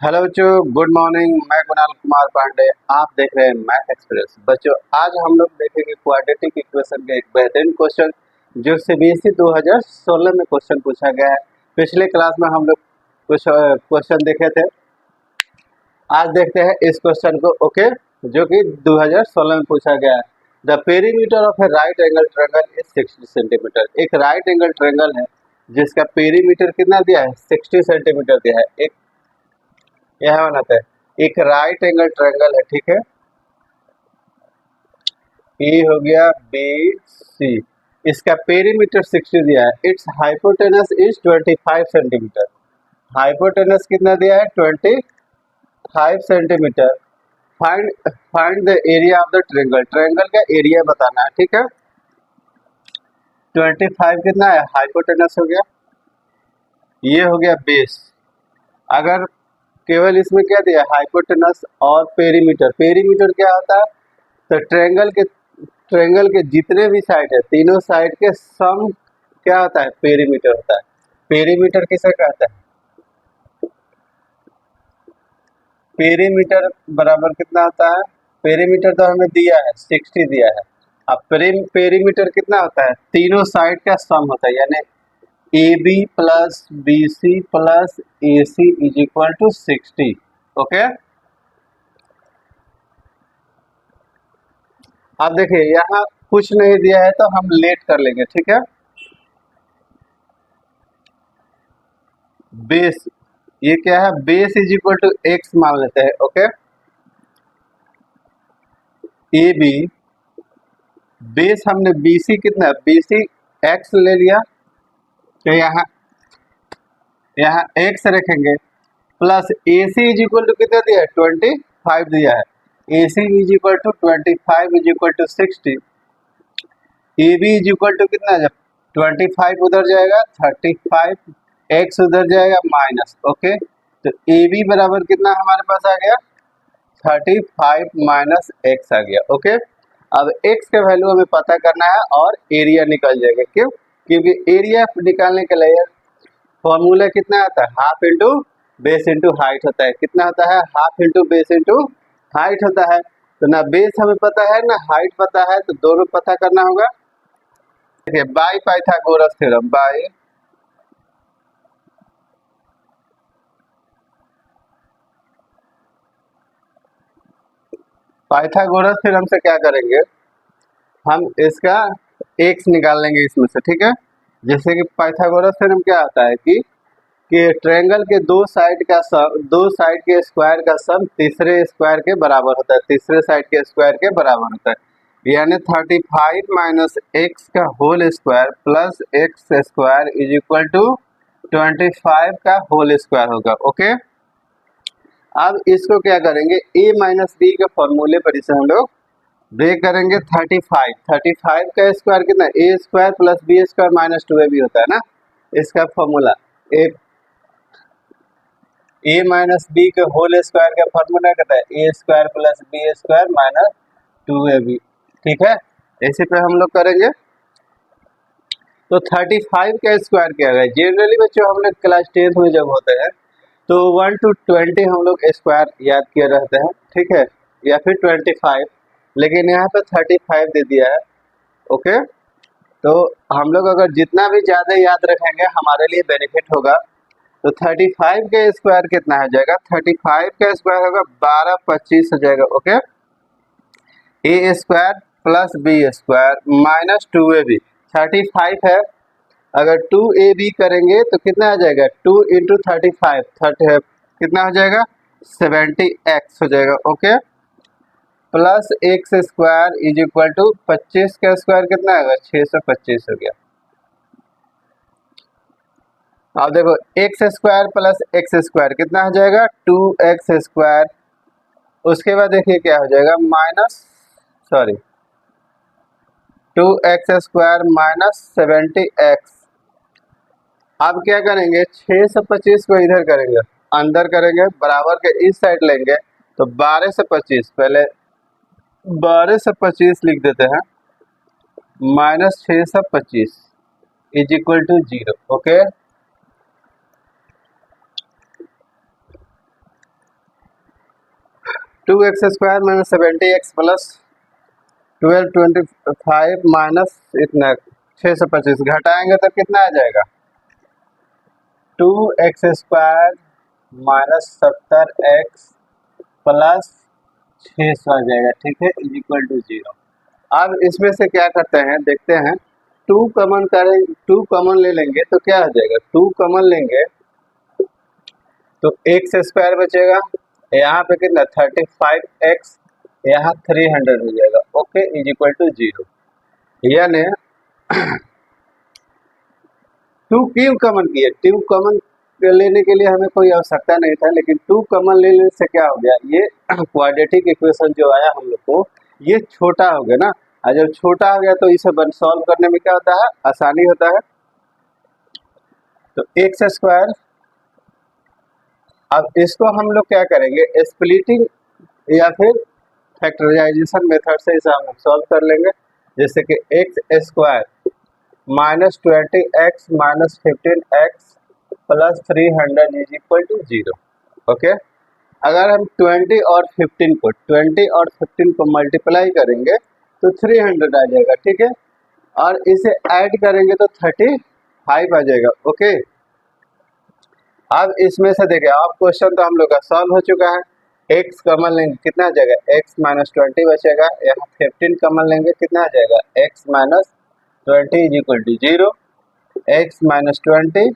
Hello बच्चों, good morning. मैं कुणाल कुमार पांडे, आप देख रहे हैं मैथ एक्सप्रेस। बच्चों, आज हम लोग देखेंगे क्वाड्रेटिक इक्वेशन का एक बेहतरीन क्वेश्चन जो सीबीएसई 2016 में क्वेश्चन पूछा गया है। पिछले क्लास में हम लोग कुछ क्वेश्चन देखे थे। आज देखते हैं इस क्वेश्चन को, ओके, जो कि 2016 में पूछा गया है। The perimeter of A right angle triangle is 60 centimetre. एक राइट एंगल ट्रायंगल है जिसका पेरीमीटर कितना दिया है, 60 सेंटीमीटर दिया है। एक यह बनाते हैं, एक राइट एंगल ट्रायंगल है, ठीक है। ये हो गया बी सी, इसका पेरीमीटर 60 दिया है। It's hypotenuse is 25 centimetre. Hypotenuse कितना दिया है, 25 centimetre. Find find the area of the triangle. Triangle का एरिया बताना है, ठीक है। 25 कितना है, हाइपोटेनस हो गया। ये हो गया बेस। अगर केवल इसमें क्या दिया, हाइपोटेनस और पेरीमीटर। पेरीमीटर क्या होता है, तो ट्रायंगल के जितने भी साइड है, तीनों साइड के सम क्या होता है, पेरीमीटर होता है। पेरीमीटर किसे कहता है, पेरीमीटर बराबर कितना होता है, पेरीमीटर तो हमें दिया है 60 दिया है। अब पेरीमीटर कितना होता है, तीनों साइड का सम होता है, यानी A B plus B C plus A C is equal to 60। Okay, अब देखिए यहाँ कुछ नहीं दिया है तो हम लेट कर लेंगे, ठीक है। बेस, ये क्या है, base is equal to x मान लेते हैं, ओके। ए बी, बेस हमने बी सी कितना, बी सी एक्स ले लिया, तो यहाँ एक्स रखेंगे, plus A C is equal to कितना दिया है, 25 दिया है। A C is equal to 25 is equal to 60। A B is equal to कितना, जब 25 उधर जाएगा 35, एक्स उधर जाएगा माइनस, ओके। तो ए बी बराबर कितना हमारे पास आ गया, 35 माइनस एक्स आ गया, ओके। अब एक्स का वैल्यू हमें पता करना है और एरिया निकल जाएगा। क्यों, क्योंकि एरिया निकालने के लिए फॉर्मूला कितना आता है, half into base into height होता है। कितना होता है, half into base into height होता है। तो ना बेस हमें पता है ना हाइट पता है, तो दोनों पता करना होगा। देखिए, by Pythagoras theorem, by Pythagoras theorem से क्या करेंगे, हम इसका एक्स निकाल लेंगे इसमें से, ठीक है। जैसे कि पाइथागोरस थ्योरम क्या आता है कि ट्रायंगल के दो साइड का सम, दो साइड के स्क्वायर का सम तीसरे स्क्वायर के बराबर होता है, तीसरे साइड के स्क्वायर के बराबर होता है। यानी 35 माइनस एक्स का whole square plus x square is equal to 25 का होल स्क्वायर होगा, ओके। अब इसको क्या करेंगे, ए माइनस बी के फॉर्मूले पर इसे हम लोग ब्रेक करेंगे। 35 का स्क्वायर कितना, A square plus B square minus 2 A B होता है ना, इसका फॉर्मूला। ए माइनस बी के होल स्क्वायर का फॉर्मूला कहता है A square plus B square minus 2ab, ठीक है। इसी पे हम लोग करेंगे। तो 35 का स्क्वायर क्या है, जनरली बच्चों हम लोग क्लास 10th में जब होते हैं तो 1 to 20 हम लोग स्क्वायर याद किए रहते हैं, ठीक है, या फिर 25, लेकिन यहाँ पे 35 दे दिया है, ओके। तो हम लोग अगर जितना भी ज़्यादा याद रखेंगे हमारे लिए बेनिफिट होगा। तो 35 का स्क्वायर कितना हो जाएगा, 35 का स्क्वायर होगा 1225 हो जाएगा, okay. A square plus B square minus 2ab, 35 है, अगर 2ab करेंगे तो कितना आ जाएगा, 2 इंटू 35, कितना हो जाएगा, 70x हो जाएगा, okay. Plus x square is equal to 25 का स्क्वायर कितना होगा, 625 हो गया। अब देखो, x square plus x square कितना हो जाएगा, 2x स्क्वायर। उसके बाद देखिए क्या हो जाएगा, sorry 2x square minus 70x। अब क्या करेंगे, 625 को इधर करेंगे, अंदर करेंगे, बराबर के इस साइड लेंगे, तो 12 से 25, पहले 12 से 25 लिख देते हैं, minus 625 is equal to 0, okay. 2x² minus 70x plus 1225 minus इतना 625 घटाएंगे तो कितना आ जाएगा 2x² माइनस 70x प्लस 600 आ जाएगा। ठीक है, इज इक्वल टू 0। अब इसमें से क्या करते हैं देखते हैं, 2 कॉमन करें, 2 कॉमन ले लेंगे तो क्या हो जाएगा, 2 कॉमन लेंगे तो x² बचेगा, यहाँ पे कितना 35x, यहाँ 300 हो जाएगा। Okay, is equal to 0। यानी 2 क्यों कॉमन किए, 2 कॉमन लेने के लिए हमें कोई आवश्यकता नहीं था, लेकिन 2 कॉमन लेने से क्या हो गया, ये क्वाड्रेटिक इक्वेशन जो आया हम लोग को ये छोटा हो गया ना। और जब छोटा हो गया तो इसे सॉल्व करने में क्या होता है, आसानी होता है। तो x², अब इसको हम लोग क्या करेंगे, स्प्लिटिंग या फिर फैक्टराइजेशन मेथड से इसे हम सॉल्व कर लेंगे। जैसे कि x² minus 20x minus 15x plus 300 is equal to 0। Okay, अगर हम 20 और 15 को मल्टीप्लाई करेंगे तो 300 आ जाएगा। ठीक है, और इसे ऐड करेंगे तो 35 आ जाएगा। ओके, अब इसमें से देखिए, अब क्वेश्चन तो हम लोग का सॉल्व हो चुका है। x कॉमन लेंगे कितना आ जाएगा, x माइनस 20 बचेगा, यहाँ 15 कॉमन लेंगे कितना आ जाएगा, x minus 20 is equal to 0। x minus 20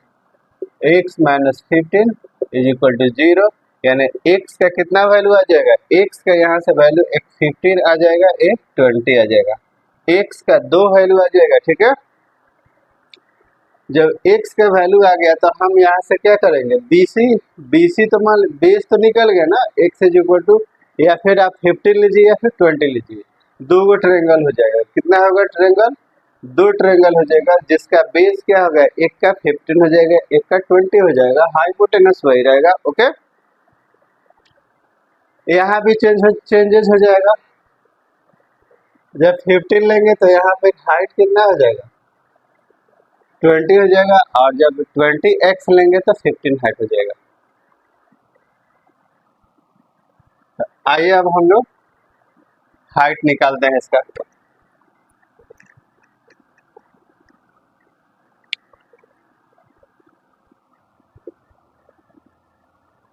x minus 15 is equal to 0। यानी x का कितना वैल्यू आ जाएगा, x का यहाँ से वैल्यू एक 15 आ जाएगा, एक 20 आ जाएगा, x का 2 वैल्यू आ जाएगा। ठीक है, जब x का वैल्यू आ गया तो हम यहाँ से क्या करेंगे, BC तो मान बेस तो निकल गया ना, x इज इक्वल टू, या फिर आप 15 लीजिए या फिर 20 लीजिए, 2 गो ट्रायंगल हो जाएगा। कितना होगा ट्रायंगल, 2 ट्रायंगल हो जाएगा, जिसका बेस क्या होगा, एक का 15 हो जाएगा, एक का 20 हो जाएगा, हाइपोटेनस वही रहेगा। ओके, यहाँ भी चेंजेस हो जाएगा। जब 15 लेंगे तो यहाँ पे हाइट कितना हो जाएगा, 20 हो जाएगा, और जब 20x लेंगे तो 15 हाइट हो जाएगा। तो आइए अब हम लोग हाइट निकालते हैं इसका।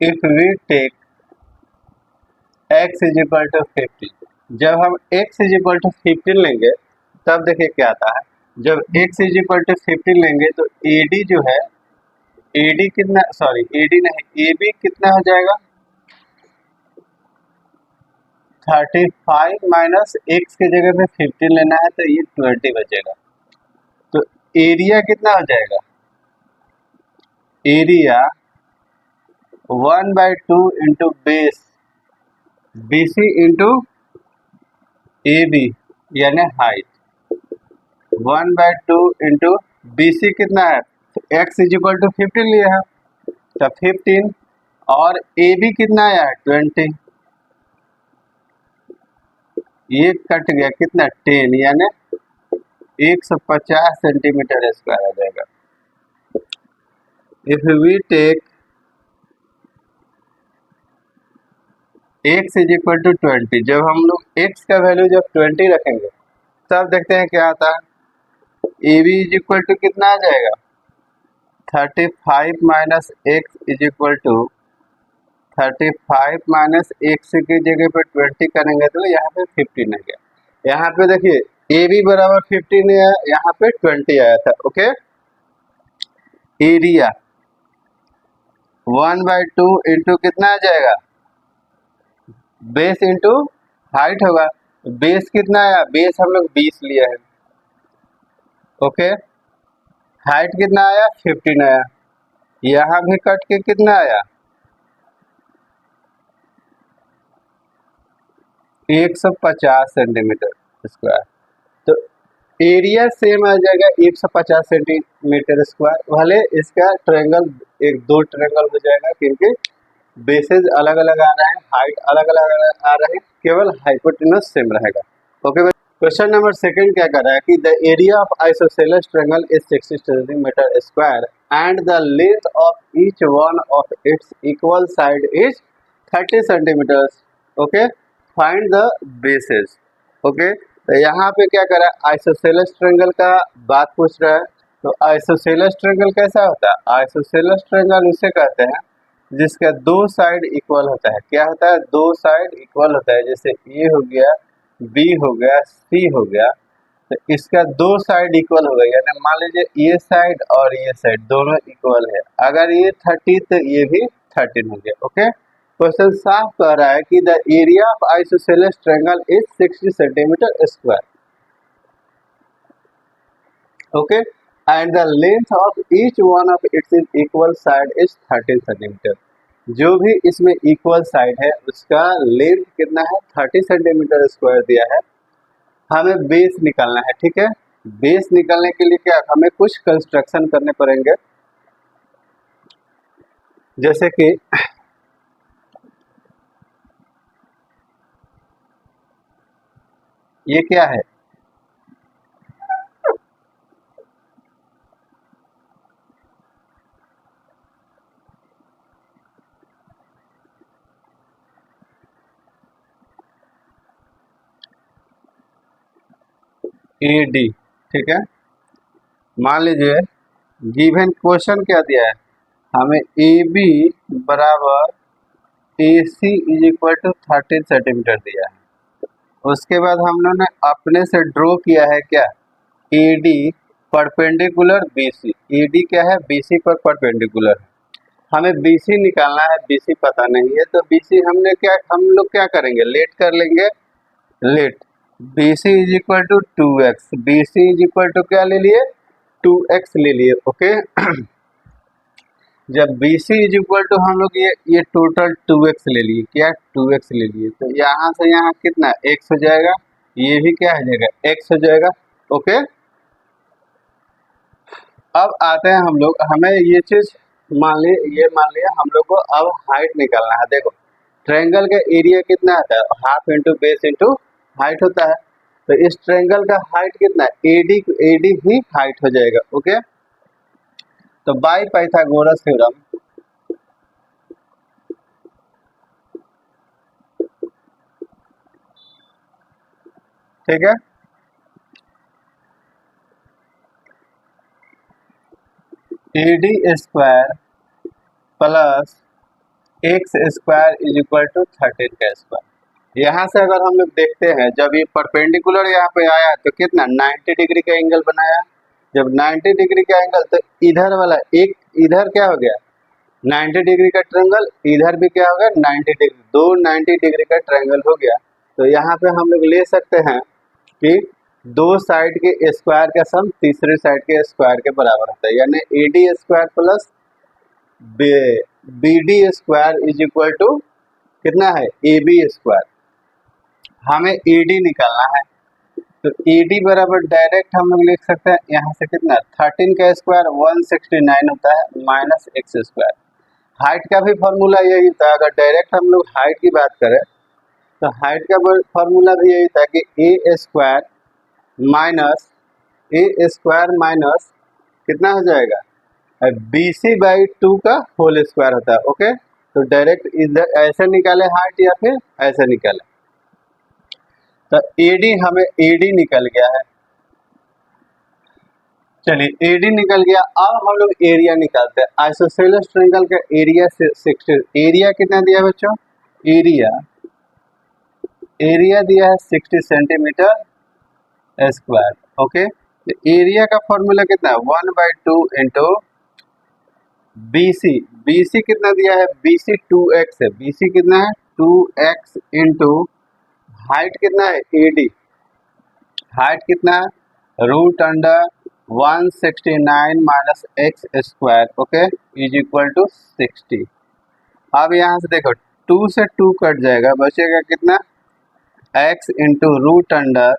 If we take x is equal to 15, जब हम x इज इक्वल टू 15 लेंगे तब देखिए क्या आता है। जब x इज इक्वल टू 15 लेंगे तो AD जो है, AD कितना, सॉरी AD नहीं, AB कितना हो जाएगा, 35 माइनस x की जगह पे 15 लेना है तो ये 20 बचेगा। तो एरिया कितना हो जाएगा, area 1/2 into base BC into AB यानी हाइट, 1/2 इंटू BC कितना है, x इज इक्वल टू 15 लिया है तो 15, और AB कितना आया है 20, ये कट गया कितना 10, यानी 150 सेंटीमीटर स्क्वायर आ जाएगा। If we take x is equal to 20, जब हम लोग x का वैल्यू जब 20 रखेंगे तब देखते हैं क्या आता है, AB इज इक्वल टू कितना आ जाएगा, 35 minus x is equal to 35 minus x की जगह पे 20 करेंगे तो यहाँ पे 15 आ गया। यहाँ पे देखिए AB बराबर 15 है, यहाँ पे 20 आया था। ओके, एरिया 1/2 इंटू कितना आ जाएगा, बेस इंटू हाइट होगा, बेस कितना आया, बेस हम लोग 20 लिया है। ओके, हाइट कितना आया 15 आया, यहाँ भी कट के कितना आया 150 सेंटीमीटर स्क्वायर। तो एरिया सेम आ जाएगा 150 सेंटीमीटर स्क्वायर, भले इसका ट्रायंगल एक 2 ट्रायंगल हो जाएगा क्योंकि बेसेस अलग अलग आ रहे हैं, हाइट अलग अलग आ रहे हैं, केवल हाइपोटेनस सेम रहेगा। ओके, क्वेश्चन नंबर 2 क्या कर रहा है कि the area of isosceles triangle is 60 centimetre square and the length of each one of its equal side is 30 centimetre. Okay, find the bases. Okay, तो यहाँ पे क्या करा, आइसोसेलेस ट्रायंगल का बात पूछ रहा है। तो आइसोसेलेस ट्रायंगल कैसा होता है? आइसोसेलेस ट्रायंगल उसे कहते हैं जिसका दो साइड इक्वल होता है। क्या होता है? दो साइड इक्वल होता है। जैसे ए हो गया, बी हो गया, सी हो गया, तो इसका दो साइड इक्वल हो गया, यानी मान लीजिए ये साइड और ये साइड दोनों इक्वल है। अगर ये 30 तो ये भी 13 हो गया। ओके, क्वेश्चन साफ कह रहा है कि the area of isosceles triangle is 60 centimetre square. Okay, and the length of each one of its equal side is 13 centimetre. जो भी इसमें इक्वल साइड है उसका लेंथ कितना है? 30 सेंटीमीटर स्क्वायर दिया है। हमें बेस निकालना है। ठीक है, बेस निकालने के लिए क्या, हमें कुछ कंस्ट्रक्शन करने पड़ेंगे। जैसे कि ये क्या है, ए डी। ठीक है, मान लीजिए गिवन क्वेश्चन क्या दिया है, हमें ए बी बराबर ए C is equal to 13 centimetre दिया है। उसके बाद हम लोगों ने अपने से ड्रॉ किया है क्या, A D perpendicular B C. A D क्या है? बी सी पर परपेंडिकुलर है। हमें बी सी निकालना है, बी सी पता नहीं है, तो बी सी हम लोग क्या करेंगे, लेट कर लेंगे। Let B C is equal to 2x, B C is equal to क्या ले लिए, 2x ले लिए। ओके, जब B C is equal to हम लोग ये टोटल 2x ले लिए, क्या 2x ले लिए, तो यहाँ से यहाँ कितना x हो जाएगा, ये भी क्या हो जाएगा, x हो जाएगा। ओके, अब आते हैं हम लोग, हमें ये चीज मान लिया हम लोग को अब हाइट निकालना है। देखो ट्रायंगल का एरिया कितना आता है, half into base into height होता है। तो इस ट्रायंगल का हाइट कितना है, एडी ही हाइट हो जाएगा। ओके, तो बाय पाइथागोरस थ्योरम ठीक है, A D square plus x square is equal to 13 का स्क्वायर। यहाँ से अगर हम लोग देखते हैं, जब ये परपेंडिकुलर यहाँ पे आया तो कितना 90 डिग्री का एंगल बनाया। जब 90 डिग्री का एंगल, तो इधर वाला एक इधर क्या हो गया 90 डिग्री का ट्रायंगल, इधर भी क्या हो गया 90 डिग्री, दो 90 डिग्री का ट्रायंगल हो गया। तो यहाँ पे हम लोग ले सकते हैं कि दो साइड के स्क्वायर का सम तीसरे साइड के स्क्वायर के बराबर होता है, यानी A D square plus B D square is equal to कितना है, ए बी स्क्वायर। हमें ए डी निकालना है, तो ए डी बराबर डायरेक्ट हम लोग लिख सकते हैं यहाँ से कितना 13 का स्क्वायर 169 होता है माइनस एक्स स्क्वायर। हाइट का भी फॉर्मूला यही था। अगर डायरेक्ट हम लोग हाइट की बात करें तो हाइट का फॉर्मूला भी यही था कि ए स्क्वायर माइनस कितना हो जाएगा, बी सी बाई 2 का होल स्क्वायर होता है। ओके, तो डायरेक्ट इधर ऐसे निकाले हाइट या फिर ऐसे निकाले, तो एडी हमें एडी निकल गया है। चलिए एडी निकल गया, अब हम लोग एरिया निकालते हैं। आइसोसेलेस ट्रायंगल का एरिया से 60, एरिया कितना दिया है बच्चों, एरिया दिया है 60 सेंटीमीटर स्क्वायर। ओके, तो एरिया का फॉर्मूला कितना है 1/2 इंटू बी सी कितना दिया है, बी सी 2x है, बी सी कितना है 2x इंटू हाइट कितना है एडी, हाइट कितना है root under 169 minus x square. Okay, is equal to 60। अब यहाँ से देखो 2 से 2 कट जाएगा, बचेगा कितना x into root under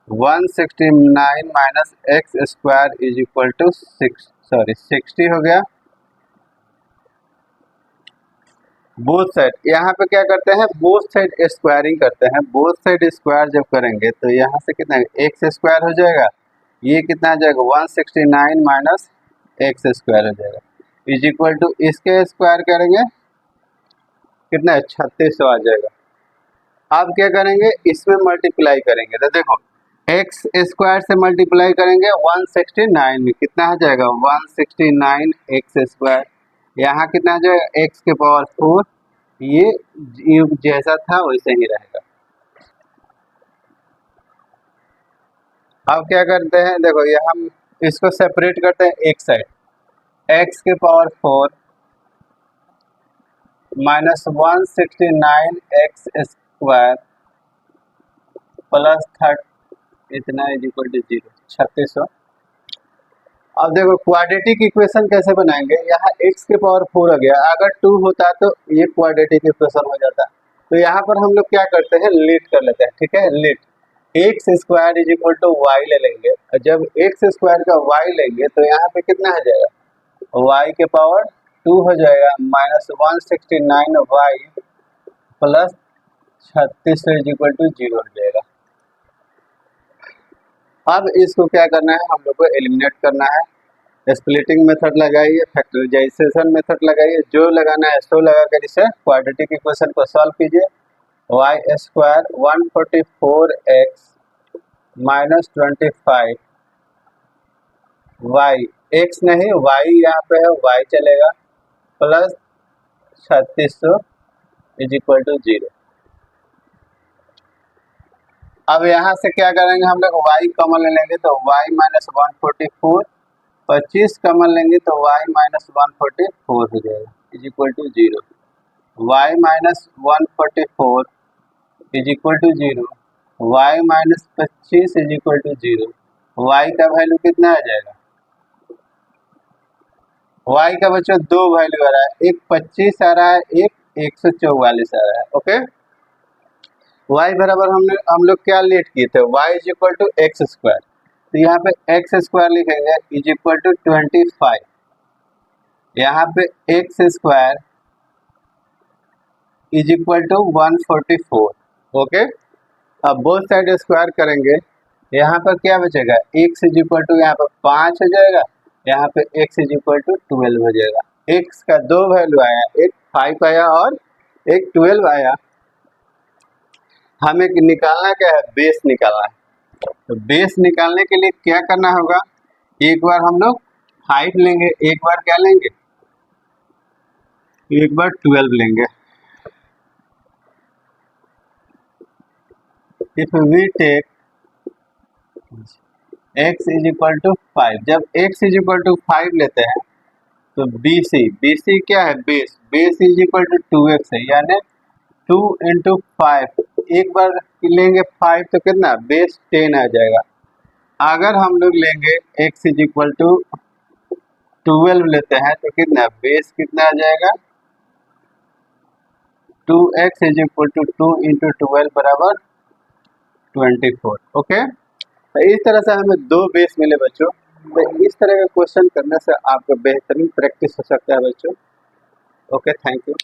169 minus x square is equal to 60 हो गया। बोथ साइड यहाँ पे क्या करते हैं, बोथ साइड स्क्वायरिंग करते हैं। बोथ साइड स्क्वायर जब करेंगे तो यहाँ से कितना एक्स स्क्वायर हो जाएगा, ये कितना आ जाएगा 169 माइनस एक्स स्क्वायर हो जाएगा, इज इक्वल टू इसके स्क्वायर करेंगे कितना है 3600 आ जाएगा। अब क्या करेंगे, इसमें मल्टीप्लाई करेंगे तो देखो एक्स स्क्वायर से मल्टीप्लाई करेंगे 169 में कितना आ जाएगा 169 एक्स स्क्वायर। यहाँ कितना आ जाएगा एक्स के पावर 4, ये जैसा था वैसे ही रहेगा। अब क्या करते हैं, देखो ये हम इसको सेपरेट करते हैं एक साइड, एक्स के power 4 minus 169 x square plus 30 इतना इज इक्वल टू 0 3600। अब देखो क्वाड्रेटिक इक्वेशन कैसे बनाएंगे, यहाँ x के पावर 4 आ गया, अगर 2 होता तो ये क्वाड्रेटिक इक्वेशन हो जाता। तो यहाँ पर हम लोग क्या करते हैं, लीट कर लेते हैं, ठीक है। Let X square is equal to Y ले लेंगे, और जब एक्स स्क्वायर का वाई लेंगे तो यहाँ पे कितना हो जाएगा, वाई के पावर 2 हो जाएगा minus 169 y plus 3600 is equal to 0 हो जाएगा। अब इसको क्या करना है, हम लोग को एलिमिनेट करना है। स्प्लिटिंग मेथड लगाइए, फैक्टराइजेशन मेथड लगाइए, जो लगाना है सो लगाकर इसे क्वाड्रेटिक इक्वेशन को सॉल्व कीजिए। Y square 144x minus 25 y, x नहीं वाई यहाँ पे है, वाई चलेगा प्लस 3600 इज इक्वल टू 0। अब यहाँ से क्या करेंगे, हम लोग y कॉमन ले लेंगे तो y माइनस 144, 25 कॉमन लेंगे तो y माइनस 144 हो जाएगा is equal to 0। y minus 144 is equal to 0, y minus 25 is equal to 0। y का वैल्यू कितना आ जाएगा, y का बच्चों दो वैल्यू आ रहा है, एक 25 आ रहा है, एक 144 आ रहा है। ओके, y बराबर हम लोग क्या लेट किए थे, y is equal to x square, तो यहाँ पे एक्स स्क्वायर लिखेंगे इज इक्वल टू 25, यहाँ पे x square is equal to 144। Okay, अब बोथ साइड स्क्वायर करेंगे, यहाँ पर क्या बचेगा, x इज इक्वल टू यहाँ पर 5 हो जाएगा, यहाँ पे x इज इक्वल टू 12 हो जाएगा। x का दो वैल्यू आया, एक 5 आया और एक 12 आया। हमें निकालना क्या है, बेस निकालना है। तो बेस निकालने के लिए क्या करना होगा, एक बार हम लोग 5 लेंगे, एक बार क्या लेंगे, एक बार 12 लेंगे। If we take x is equal to 5, जब x इज इक्वल टू 5 लेते हैं तो BC क्या है, base is equal to 2x है, यानी 2 इंटू 5, एक बार लेंगे 5 तो कितना बेस 10 आ जाएगा। अगर हम लोग लेंगे x इज इक्वल टू 12 लेते हैं तो कितना बेस कितना आ जाएगा, 2x is equal to 2 into 12 बराबर 24। ओके, तो इस तरह से हमें दो बेस मिले बच्चों। तो इस तरह का क्वेश्चन करने से आपका बेहतरीन प्रैक्टिस हो सकता है बच्चों। Okay, thank you.